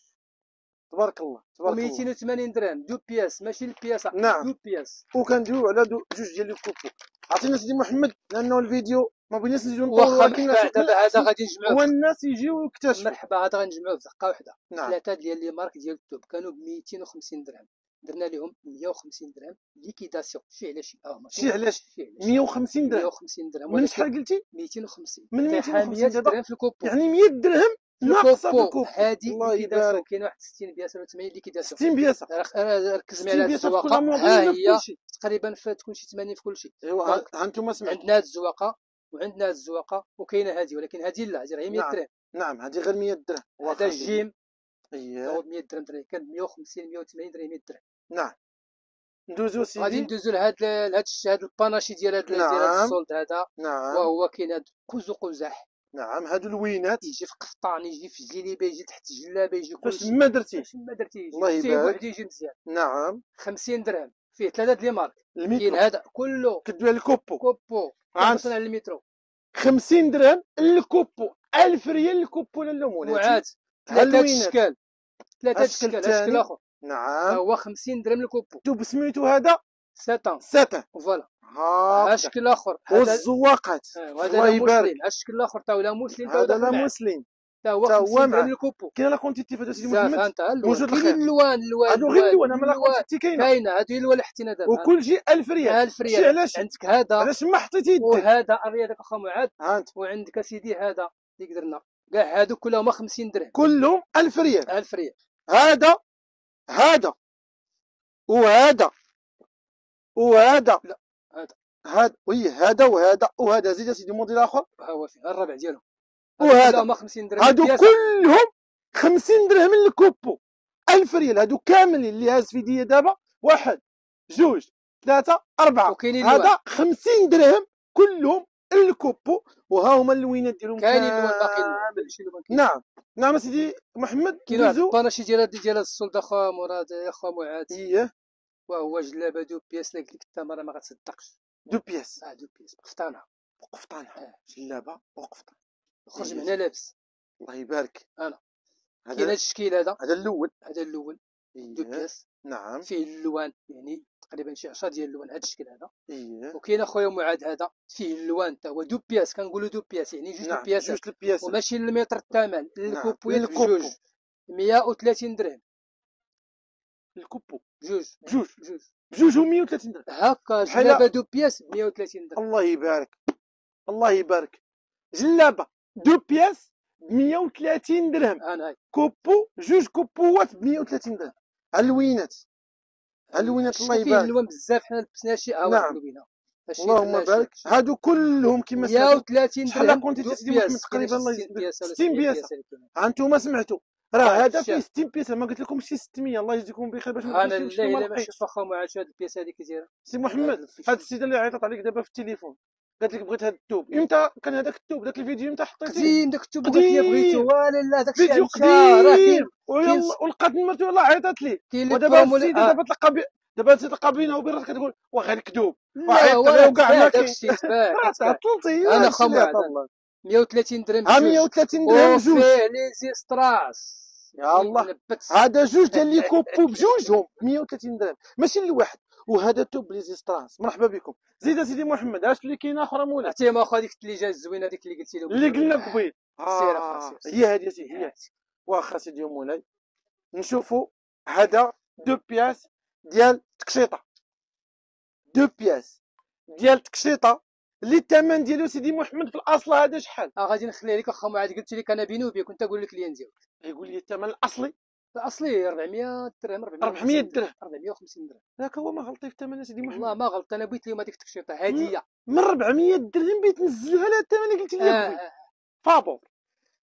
S1: تبارك الله تبارك الله.
S2: 280 درهم دو بياس ماشي البياس.
S1: نعم
S2: دو بياس
S1: وكندويو على جوج ديال الكوكو. عطينا سيدي محمد لانه الفيديو ما بغيناش نزيدو
S2: واخا
S1: نطولوا
S2: دابا هذا غادي نجمعوه
S1: والناس يجيو يكتشفوا.
S2: مرحبا هذا غنجمعوه في دقه واحده.
S1: نعم
S2: 3 ديال لي مارك ديال التوب كانوا ب 250 درهم درنا لهم 150 درهم ليكيداسيون. شي علاش
S1: شي علاش 150 درهم
S2: 150 درهم
S1: من شحال قلتي؟
S2: 250
S1: من 250
S2: درهم في الكوبو،
S1: يعني 100 درهم ناقصه في الكوبو.
S2: هذه ليكيداسيون. كاين واحد 60 بياسه ولا 80 ليكيداسيون.
S1: 60 بياسه
S2: ركز معايا على الزواقه، ها هي تقريبا تكون شي 80 في كل شيء.
S1: ايوا ها انتم سمعتوا،
S2: عندنا هاد الزواقه وعندنا هاد الزواقه وكاينه هذه، ولكن هذه لا، هذه راه 100 درهم.
S1: نعم هذه غير 100 درهم.
S2: هذا الجيم
S1: اييه
S2: 100 درهم كان 150 180 درهم 100 درهم.
S1: نعم ندوزو سيدي،
S2: غادي ندوزو لهاد هاد الباناشي ديال هاد السولد هذا.
S1: نعم
S2: وهو كاين هاد كوزو قزح.
S1: نعم هادو الوينات،
S2: يجي في قفطان، يجي في جليبه، يجي تحت الجلابه، يجي
S1: فاش ما درتي
S2: الله يبارك يجي مزيان.
S1: نعم
S2: 50 درهم فيه 3 لي مارك. كاين هذا كله
S1: كدوي الكوبو
S2: كوبو كنصنع على المترو
S1: 50 درهم الكوبو، 1000 ريال الكوبو للمولات.
S2: وعاد ثلاثه اشكال، اشكال اخر.
S1: نعم
S2: هو 50 درهم الكوبو.
S1: دوب سميتو هذا
S2: ساتان
S1: فوالا.
S2: اشكال اخر
S1: والزواقات
S2: الله يبارك. اشكال الاخر تا ولا مسلم،
S1: هذا لا مسلم
S2: تا هو 50 درهم الكوبو.
S1: كاين لا كونتيتي في هذا سيدي محمد
S2: موجود الخير. الالوان
S1: هادو غير الالوان، اما لا كونتيتي كاينه.
S2: هادو الالوان اللي حطينا دابا
S1: وكل شيء 1000 ريال.
S2: 1000 ريال.
S1: علاش
S2: عندك هذا،
S1: علاش ما حطيتي يدك؟
S2: وهذا الرياضه اخا معاد،
S1: هانت
S2: وعندك اسيدي هذا اللي درنا كاع هادو كلهم 50 درهم،
S1: كلهم 1000 ريال.
S2: 1000 ريال.
S1: هذا وهذا
S2: لا
S1: هذا وهذا زيد سيدي موديل اخر،
S2: ها هو فيه الربع ديالهم،
S1: وهذا
S2: 50 درهم.
S1: هادو كلهم 50 درهم الكوبو، 1000 ريال. هادو كاملين اللي هاز في يديا دابا، 1 2 3 4. هذا 50 درهم كلهم الكوبو، وها هما اللوينات ديالهم
S2: كاينين اللوان باقي.
S1: نعم سيدي محمد.
S2: كاين واحد الباناشي ديال السولد اخا مراد اخا معاد. وهو جلابه دو بياس. قلت لك التمره ما غتصدقش.
S1: دو بياس
S2: قفطانها
S1: جلابه وقفطان.
S2: خرج من هنا لابس
S1: الله يبارك.
S2: انا كاين هذا الشكل هذا
S1: الاول
S2: دو بياس.
S1: نعم
S2: فيه اللوان، يعني تقريبا شي 10 ديال اللوان هذا الشكل هذا.
S1: وكاين
S2: اخويا معاد هذا فيه اللوان حتى هو دو بياس. كنقولوا دو بياس يعني جوج البياسات، وماشي المتر الثمن. الكوبويات بجوج 130 درهم
S1: الكوبو.
S2: بجوج
S1: و 130 درهم
S2: هكا. جلابه دو بياس 130 درهم.
S1: الله يبارك. جلابه دو بياس 130 درهم.
S2: انا
S1: كوبو، جوج كوبوات ب 130 درهم. الوينات الله يبارك.
S2: فيه اللوان بزاف، حنا لبسنا شي اللوينه
S1: اللهم بارك. هادو كلهم كما
S2: 130 درهم.
S1: شحال كونتي سيدي محمد؟ تقريبا الله يجزيك 60 بياسه. هانتوما سمعتوا، راه هذا فيه 60 بياسه، ما قلت لكم شي 600. الله يجزيكم بخير. باش
S2: انا لا ما نشوف اخا معاد هاد البياسه هذيك كثيره.
S1: سي محمد، هاد السيده اللي عيطت عليك دابا في التليفون قالت لك بغيت هاد التوب، امتى كان هذاك التوب؟ داك الفيديو امتى حطيتيه؟
S2: قديم داك التوب بغيتو ولا لا داك
S1: فيديو قديم. ولقات مرتو يلاه عيطت لي، ودابا السيده دابا تلقى بينها وبين راسك كتقول وغير كذوب وعيط وكاع ما كاينش. تعطلتي.
S2: انا اخا معاد 130 درهم.
S1: 130 درهم جوج.
S2: وفيه لي زيستراس
S1: يا الله. هذا جوج ديال لي كوبو بجوجهم 130 درهم، ماشي الواحد. وهذا توب لي زيستراس. مرحبا بكم. زيد سيدي محمد، اش اللي كاين اخرى مولاي؟
S2: عرفتي ما اخا ديك اللي جات الزوينه هذيك اللي قلتي له
S1: اللي قلنا قبيل. هي هذه سيدي، هي واخا سيدي مولاي. نشوفوا هذا دو بياس ديال تكشيطه، اللي الثمن ديالو سيدي محمد في الاصل هذا شحال؟
S2: غادي نخليه لك اخا معاد. قلت لك انا بيني وبينك، كنت نقول لك الكليان ديالك.
S1: يقول لي الثمن الاصلي
S2: 400 درهم.
S1: 400 درهم
S2: 450 درهم.
S1: ياك هو ما غلطي في الثمن سيدي محمد.
S2: والله ما غلط. انا بغيت لهم هذيك التكشيطه هديه
S1: من 400 درهم بغيت نزلها لها الثمن اللي قلت لي. فابور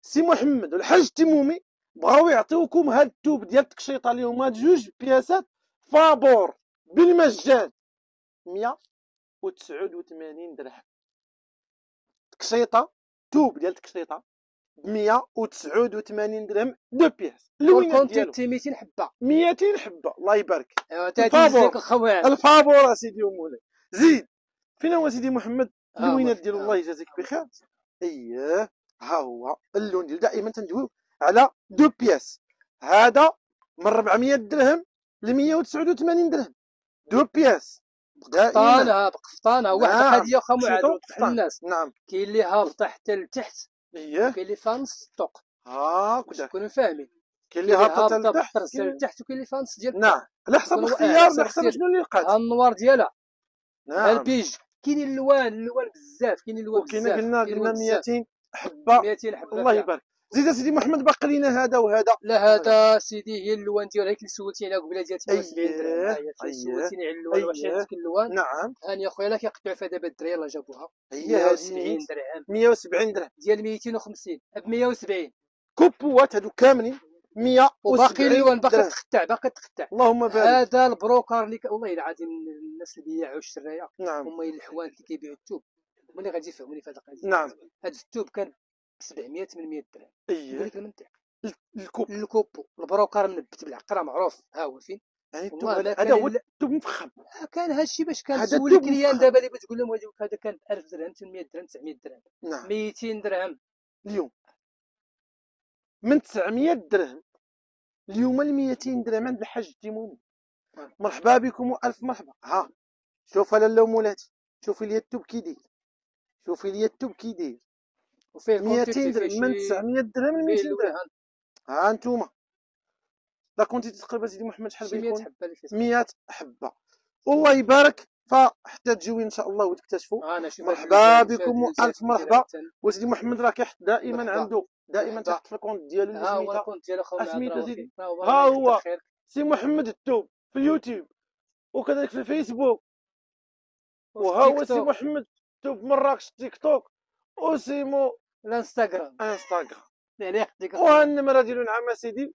S1: سي محمد والحاج التمومي بغاو يعطيوكم هاد التوب ديال التكشيطه اللي هما جوج بياسات فابور بالمجان 189 درهم. تكشيطه توب ديال التكشيطه ب 189 درهم دو بياس.
S2: الوينات ديالو 200 حبه
S1: 200 حبه. الله يبارك.
S2: الفابور
S1: الفابور سيدي ومولاي. زيد فين هو سيدي محمد الوينات ديالو؟ الله يجازيك بخير. اييه ها هو اللون ديالو. دائما تندويو على دو بياس. هذا من 400 درهم ل 189 درهم دو بياس.
S2: بقفطانها واحده هذه اخا معاد الناس.
S1: نعم
S2: كاين اللي هابطه حتى لتحت،
S1: اييه
S2: كاين اللي فيها نص الطوق.
S1: هاكدا
S2: تكونوا فاهمين.
S1: كاين اللي هابطه لتحت
S2: لتحت، وكاين اللي فيها نص ديال
S1: نعم على حسب الاختيار، على حسب شنو اللي لقات.
S2: ها النوار ديالها،
S1: نعم
S2: البيج، كاين الالوان بزاف، كاين الالوان
S1: بزاف.
S2: قلنا
S1: 200 حبه.
S2: 200 حبه
S1: الله يبارك. زيد سيدي محمد، باقي لينا هذا وهذا.
S2: لا هذا سيدي هي اللوان ديالها اللي سولتيني عليها قبيله ديال 78 درهم. ها هي سولتيني على اللوان واش عندك اللوان.
S1: نعم
S2: هاني اخويا لا كيقطعوا فيها دابا الدراري يلاه جابوها.
S1: هي
S2: 170 درهم
S1: 170 درهم
S2: ديال 250 ب 170
S1: كوبوات هادو كاملين 170.
S2: وباقي اللوان باقي تقطع.
S1: اللهم بارك.
S2: هذا البروكر اللي والله العظيم الناس اللي بياعوا الشرايه
S1: نعم
S2: هما الحوانت اللي كيبيعوا الثوب هما اللي غادي يفهموني في هذه القضيه.
S1: نعم
S2: هذا الثوب كان 700 800 درهم.
S1: اييه
S2: هذيك المنطق
S1: الكوب
S2: البروكر منبت بالعقرة معروف. ها هو فين
S1: هذا هو الثوب مفخم.
S2: كان هادشي باش كنسول الكليان دابا اللي بتقول لهم هذا كان 1000 درهم 800 درهم 900 درهم.
S1: نعم
S2: 200 درهم
S1: اليوم من 900 درهم اليوم ل 200 درهم عند الحاج التيمومي. مرحبا بكم والف مرحبا. ها شوف لاله مولاتي، شوفي لي الثوب كي داير، شوفي لي الثوب كي داير.
S2: وفيه
S1: 200 درهم من 900 درهم ل 200 درهم. ها انتوما لا كنتي تقريبا سيدي محمد شحال بيكون 100 حبه. والله يبارك. فحتى تجيو ان شاء الله وتكتشفوا. مرحبا بكم والف مرحبا. وسيدي محمد راه كيحط دائما عنده دائما تحت في الكونت ديالو اللي سميتها سيدي. ها هو سي محمد الثوب في اليوتيوب وكذلك في الفيسبوك. وها هو سي محمد الثوب في مراكش تيك توك وسيمو
S2: الانستغرام يعني يخديك.
S1: وها النمره ديالو نعم سيدي.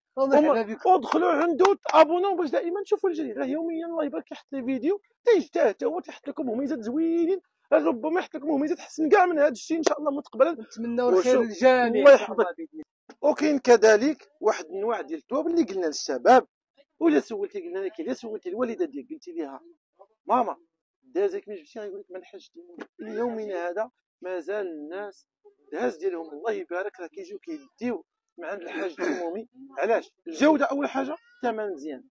S1: ودخلوا عنده تابوناو باش دائما تشوفوا الجديد. راه يوميا الله يبارك كيحط لي فيديو تيجي حتى هو تيحط لكم مميزات زوينين. ربما يحط لكم مميزات احسن كاع من هذا الشيء ان شاء الله مستقبلا.
S2: نتمنوا الخير للجميع
S1: الله يحفظك. وكاين كذلك واحد النوع ديال الثواب اللي قلنا للشباب. ولا سولتي قلنا لك الا سولتي الوالده ديالك قلتي لها ماما دازك ملي جبتي غيقول لك ما نحاجش ليومنا هذا مازال الناس داز ديالهم الله يبارك راه كيجيو كيديو من عند الحاج التيمومي. علاش؟ الجوده اول حاجه، الثمن مزيان،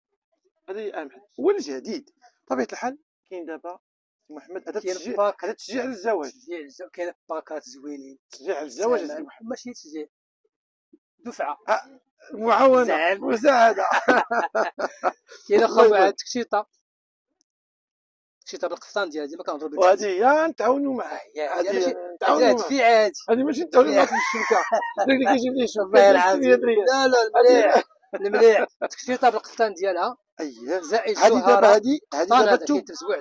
S1: هذه اهم حاجه، هو الجديد. بطبيعه الحال كاين دابا محمد هذا التشجيع على الزواج.
S2: كاين باكات زوينين
S1: تشجيع على الزواج
S2: ماشي تشجيع دفعه
S1: معاونه مساعده.
S2: كاين اخويا واحد التكشيطه بالقفطان ديالها ديما كنهضروا بها.
S1: وهذه هي نتعاونوا معاه.
S2: هذه في عادي.
S1: هذه ماشي نتعاونوا معاه في الشبكه. داك اللي كيجيب ليه
S2: الله العظيم. لا المليح التكشيطه بالقفطان ديالها.
S1: اييه
S2: زائد
S1: هذه دابا هذه دابا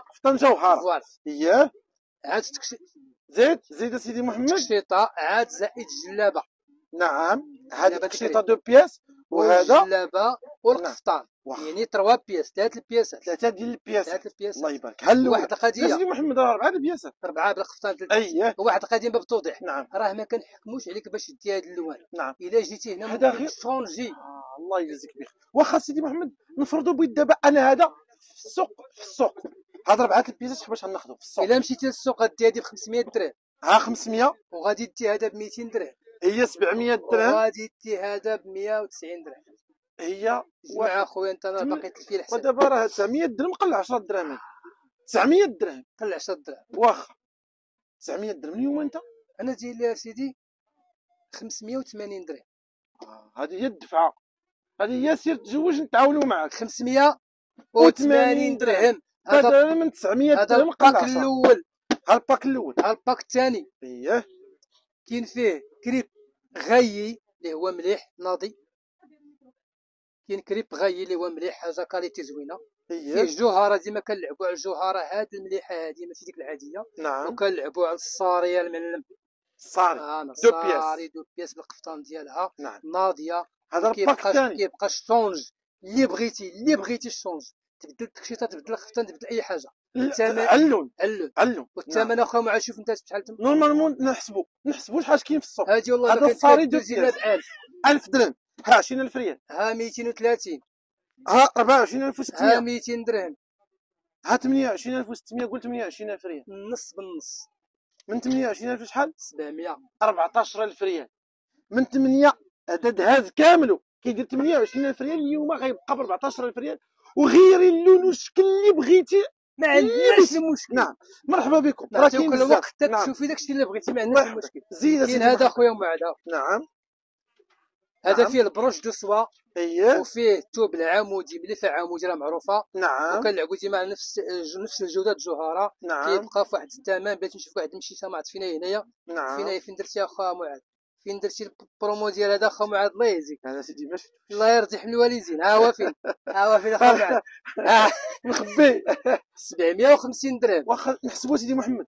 S1: قفطان جوهره. اييه
S2: عاد
S1: زيد سيدي محمد
S2: تكشيطه عاد زائد جلابه.
S1: نعم هذه تكشيطه دو بياس وهذا
S2: الجلابه والقفطان. يعني 3 بياس 3 البياسات
S1: 3 ديال البياسات.
S2: 3 البياسات
S1: الله يبارك. هل
S2: واحد القضيه
S1: سيدي محمد 4 البياسات
S2: 4 بالقفطان 3.
S1: اييه
S2: واحد القضيه بتوضيح.
S1: نعم
S2: راه ما كنحكموش عليك باش دير هاد اللوان.
S1: نعم
S2: الا جيتي هنا
S1: هذا غير
S2: شونجي.
S1: الله يجزيك بخير. واخا سيدي محمد نفرضوا بيد دابا انا هذا في السوق هاد 4 البياسات باش غناخذو في السوق.
S2: الا مشيتي للسوق غدي هادي ب 500 درهم.
S1: ها 500
S2: وغادي دي هذا ب 200 درهم.
S1: هي 700 درهم.
S2: وغادي دي هذا ب 190 درهم.
S1: هي
S2: جمع اخويا انت انا باقي تلفي الحساب.
S1: ودابا راه 900 درهم قل 10 دراهم. 900 درهم
S2: قل 10 دراهم.
S1: واخا 900 درهم اليوم انت
S2: انا داير لها سيدي 580 درهم.
S1: هذه هي الدفعه. هذه هي سير تزوج نتعاونوا معاك.
S2: 580 درهم
S1: هذا من 900 درهم قل 10.
S2: الباك الاول.
S1: ها الباك الاول.
S2: ها الباك الثاني.
S1: اييه
S2: كاين فيه كريب غايي اللي هو مليح ناضي. كاين كريب غايي اللي هو مليح حاجه كاليتي زوينه. فيه الجوهره ديما كنلعبوا على الجوهره هاد المليحه هادي ماشي ديك العاديه.
S1: نعم
S2: وكنلعبوا على الصاريه المعلم.
S1: الصاري
S2: دو بياس بالقفطان ديالها.
S1: نعم
S2: ناضيه.
S1: هذا الباك الثاني
S2: كيبقى الشونج اللي بغيتي الشونج تبدل التكشيطه تبدل الخفتان تبدل اي حاجه.
S1: الثمن علون
S2: والثمن اخويا ما شوف انت شحال
S1: نورمالمون نحسبوا شحال كاين في السوق.
S2: هادي والله
S1: هذا الصاري دو بياس
S2: 1000
S1: درهم. ها 20000 ريال.
S2: ها 230.
S1: ها 24600.
S2: ها 200 درهم.
S1: ها 28600. قلت 28000 ريال.
S2: النص بالنص.
S1: من 28000 شحال
S2: 700.
S1: 14000 ريال. من 8 هذا دهاز كامله كيدير 28000 ريال. اليوم غيبقى ب 14000 ريال. وغيري اللون والشكل اللي بغيتي
S2: ما عندناش مشكل.
S1: نعم مرحبا بكم.
S2: راه كاين كل وقت تشوفي داكشي اللي بغيتي ما عندناش مشكل.
S1: زيد
S2: كاين هذا اخويا ومع هذا.
S1: نعم
S2: هذا
S1: نعم.
S2: فيه البروش دو سوا،
S1: اييه.
S2: وفيه الثوب العمودي ملف عمودي راه معروفه،
S1: نعم.
S2: وكنلعبوا ديما على نفس الجوده الجوهره.
S1: نعم.
S2: كيبقى في واحد الثمن. بغيت نشوف واحد المشيشه ما عرفت فين هي هنايا.
S1: نعم.
S2: فين درتي اخا معاذ؟ فين درتي البرومو ديال هذا اخا معاذ؟ الله يهزيك،
S1: هذا سيدي ما شفتوش.
S2: الله يرضي حمل الوالدين. ها هو فين، ها هو فين اخا معاذ. ها
S1: مخبي.
S2: 750 درهم.
S1: واخا نحسبوا سيدي محمد.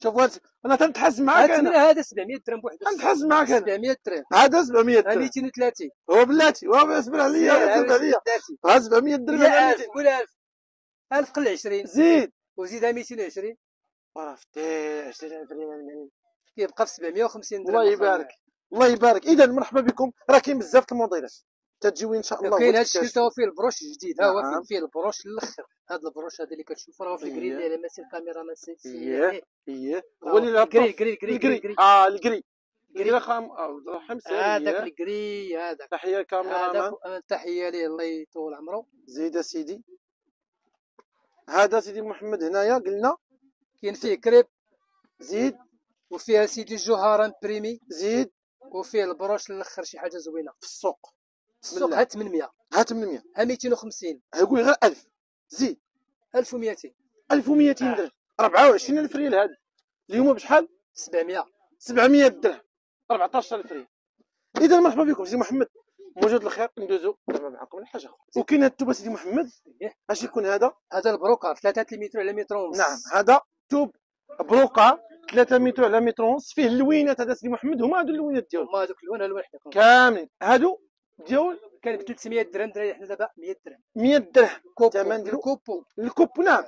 S1: شوف انا تنتحز معاك.
S2: انا هذا 700 درهم بوحدو.
S1: تنتحز معاك انا.
S2: 700 درهم.
S1: هذا 700 درهم.
S2: 230.
S1: هو بلاتي هو اصبر عليا اصبر عليا. ها 700 درهم.
S2: 1000. قول 1000. 1000 قل 20.
S1: زيد
S2: وزيدها 220.
S1: عرفتي 20000 ريال.
S2: كيبقى في 750 درهم.
S1: الله يبارك الله يبارك. اذا مرحبا بكم. راه كاين بزاف د الموديلات تتجيو ان شاء الله.
S2: كاين هذا الشكل تا هو فيه البروش جديد. ها هو
S1: نعم.
S2: فيه البروش الاخر. هذا البروش هذا اللي كتشوف راه في الكري اللي ماشي الكاميرا ماشي.
S1: اييه هو اللي
S2: الكري.
S1: الكري الكري خام حمص.
S2: هذاك الكري هذاك.
S1: تحيه كاميرا.
S2: تحيه ليه الله يطول عمره.
S1: زيد سيدي. هذا سيدي محمد هنايا قلنا
S2: كاين فيه كريب.
S1: زيد.
S2: وفيها سيدي الجوهره بريمي.
S1: زيد.
S2: وفيه البروش الاخر شي حاجه زوينه
S1: في السوق.
S2: السوق ها 800.
S1: ها 800.
S2: ها 250.
S1: يقول غير 1000. زيد
S2: 1200.
S1: 1200 درهم. 24000 ريال. هذا اليوم بشحال؟
S2: 700.
S1: 700 درهم. 14000 ريال. اذا مرحبا بكم سيدي محمد. موجود الخير. ندوزو دابا معكم لحاجه اخرى. وكاين هاد التوب سيدي محمد. اش يكون هذا؟
S2: هذا البروكار 3 متر على متر ونص.
S1: نعم هذا توب بروكار 3 متر على متر ونص. فيه اللوينات. هذا سيدي محمد هما هادو اللوينات ديالو.
S2: هما هذوك الالوان
S1: كاملين. هادو ديال
S2: كان ب 300 درهم. دراري حنا دابا 100 درهم.
S1: 100 درهم الثمن ديالو. الكوبو نعم.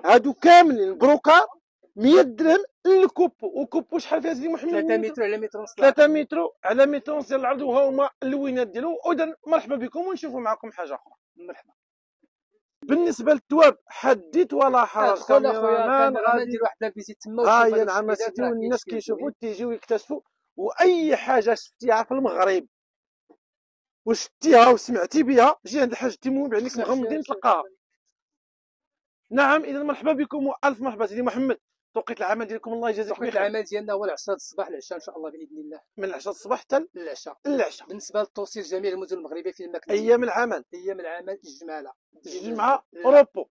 S1: هادو كاملين البروكار 100 درهم الكوبو. وكوبو شحال فيها سيدي محمد؟
S2: 3 متر على متر ونص.
S1: 3 متر على متر ونص ديال العرض. وهما اللوينات ديالو. اذا مرحبا بكم ونشوفوا معكم حاجه اخرى.
S2: مرحبا.
S1: بالنسبه للثواب حدث ولا حرج.
S2: دخل اخويا غادي ندير واحد لافيزيت تما.
S1: ها نعم سيدي. والناس كيشوفوا تيجيو يكتشفوا. واي حاجه شفتيها في المغرب وشتيها وسمعتي بها جي عند الحاج تيمون بعينيك مغمضين تلقاها. نعم اذا مرحبا بكم والف مرحبا سيدي محمد. توقيت العمل ديالكم الله يجازيك بخير.
S2: توقيت العمل ديالنا هو العشرة الصباح العشاء ان شاء الله باذن الله.
S1: من العشاء الصباح حتى
S2: العشاء.
S1: بالنسبه
S2: للتوصيل جميع المدن المغربيه في المكتب.
S1: ايام العمل
S2: الجماله
S1: الجمعه روبو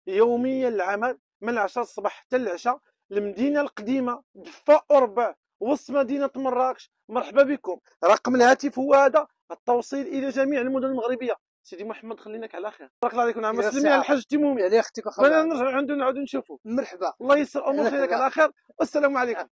S1: يوميا العمل من العشاء الصباح حتى العشاء. المدينه القديمه دفا ورباع وسط مدينه مراكش. مرحبا بكم. رقم الهاتف هو هذا. التوصيل الى جميع المدن المغربيه. سيدي محمد خليناك على خير. بارك الله عليكم. نعم سلمي على الحاج تيمومي.
S2: على اختك اخويا.
S1: نرجع عنده نعاودو نشوفوا.
S2: مرحبا.
S1: الله يسر امور. خليك على خير والسلام عليكم.